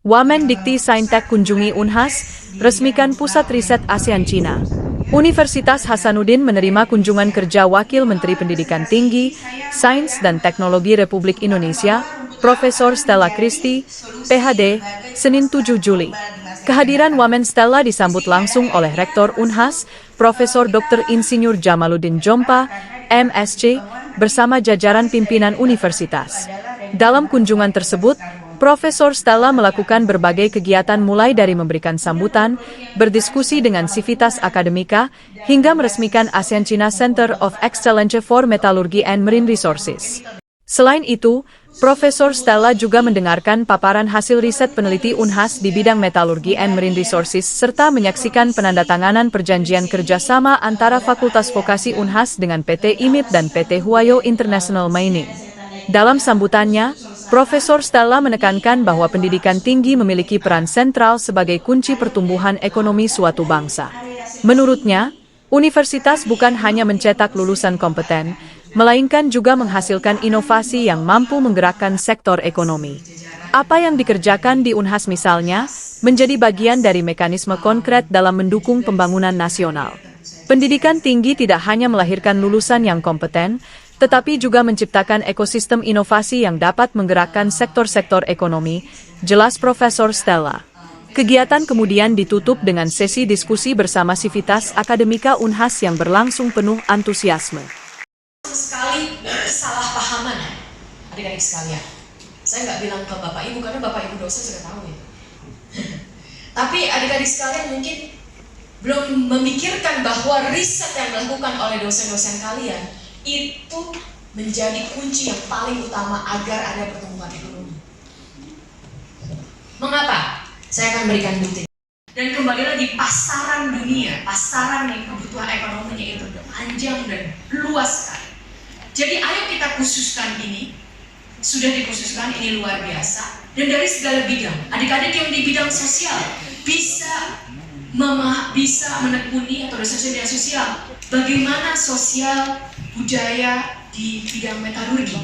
Wamendikti Saintek kunjungi Unhas, resmikan Pusat Riset ASEAN Cina. Universitas Hasanuddin menerima kunjungan kerja Wakil Menteri Pendidikan Tinggi, Sains dan Teknologi Republik Indonesia, Profesor Stella Christy, PhD, Senin 7 Juli. Kehadiran Wamen Stella disambut langsung oleh Rektor Unhas, Profesor Dr. Insinyur Jamaluddin Jompa, MSc, bersama jajaran pimpinan universitas. Dalam kunjungan tersebut, Profesor Stella melakukan berbagai kegiatan mulai dari memberikan sambutan, berdiskusi dengan Civitas Akademika, hingga meresmikan ASEAN China Center of Excellence for Metallurgy and Marine Resources. Selain itu, Profesor Stella juga mendengarkan paparan hasil riset peneliti Unhas di bidang Metallurgy and Marine Resources serta menyaksikan penandatanganan perjanjian kerjasama antara Fakultas Vokasi Unhas dengan PT IMIP dan PT Huayo International Mining. Dalam sambutannya, Profesor Stella menekankan bahwa pendidikan tinggi memiliki peran sentral sebagai kunci pertumbuhan ekonomi suatu bangsa. Menurutnya, universitas bukan hanya mencetak lulusan kompeten, melainkan juga menghasilkan inovasi yang mampu menggerakkan sektor ekonomi. Apa yang dikerjakan di Unhas misalnya, menjadi bagian dari mekanisme konkret dalam mendukung pembangunan nasional. Pendidikan tinggi tidak hanya melahirkan lulusan yang kompeten, tetapi juga menciptakan ekosistem inovasi yang dapat menggerakkan sektor-sektor ekonomi, jelas Profesor Stella. Kegiatan kemudian ditutup dengan sesi diskusi bersama Civitas Akademika Unhas yang berlangsung penuh antusiasme. Sekali kesalahpahaman, adik-adik sekalian. Saya nggak bilang ke Bapak Ibu karena Bapak Ibu dosen sudah tahu ya. Tapi adik-adik sekalian mungkin belum memikirkan bahwa riset yang dilakukan oleh dosen-dosen kalian itu menjadi kunci yang paling utama agar ada pertumbuhan ekonomi. Mengapa? Saya akan berikan bukti. Dan kembali lagi, pasaran dunia, pasaran yang kebutuhan ekonominya itu panjang dan luas sekali. Jadi ayo kita khususkan ini, sudah dikhususkan, ini luar biasa. Dan dari segala bidang, adik-adik yang di bidang sosial bisa menekuni atau dosen bidang sosial. Bagaimana sosial budaya di bidang metalurgi,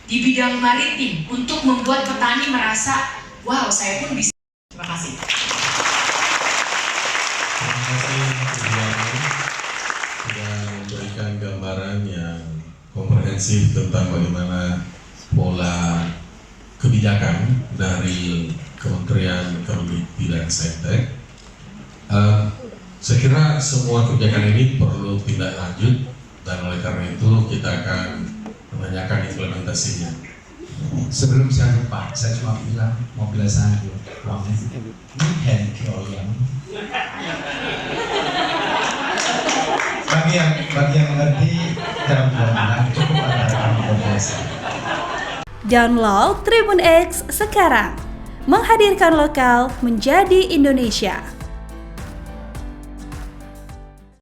di bidang maritim, untuk membuat petani merasa, wow, saya pun bisa. Terima kasih. Terima kasih sudah memberikan gambaran yang komprehensif tentang bagaimana pola kebijakan dari Kementerian Ekonomi dan Saintek. Saya kira semua kebijakan ini perlu tindak lanjut, dan oleh karena itu kita akan menanyakan implementasinya. Sebelum saya lupa, saya cuma bilang mobil saya uangnya ini hand crawling. Bagi yang mengerti dalam bulan cukup ada informasi. Download Tribun X sekarang, menghadirkan lokal menjadi Indonesia.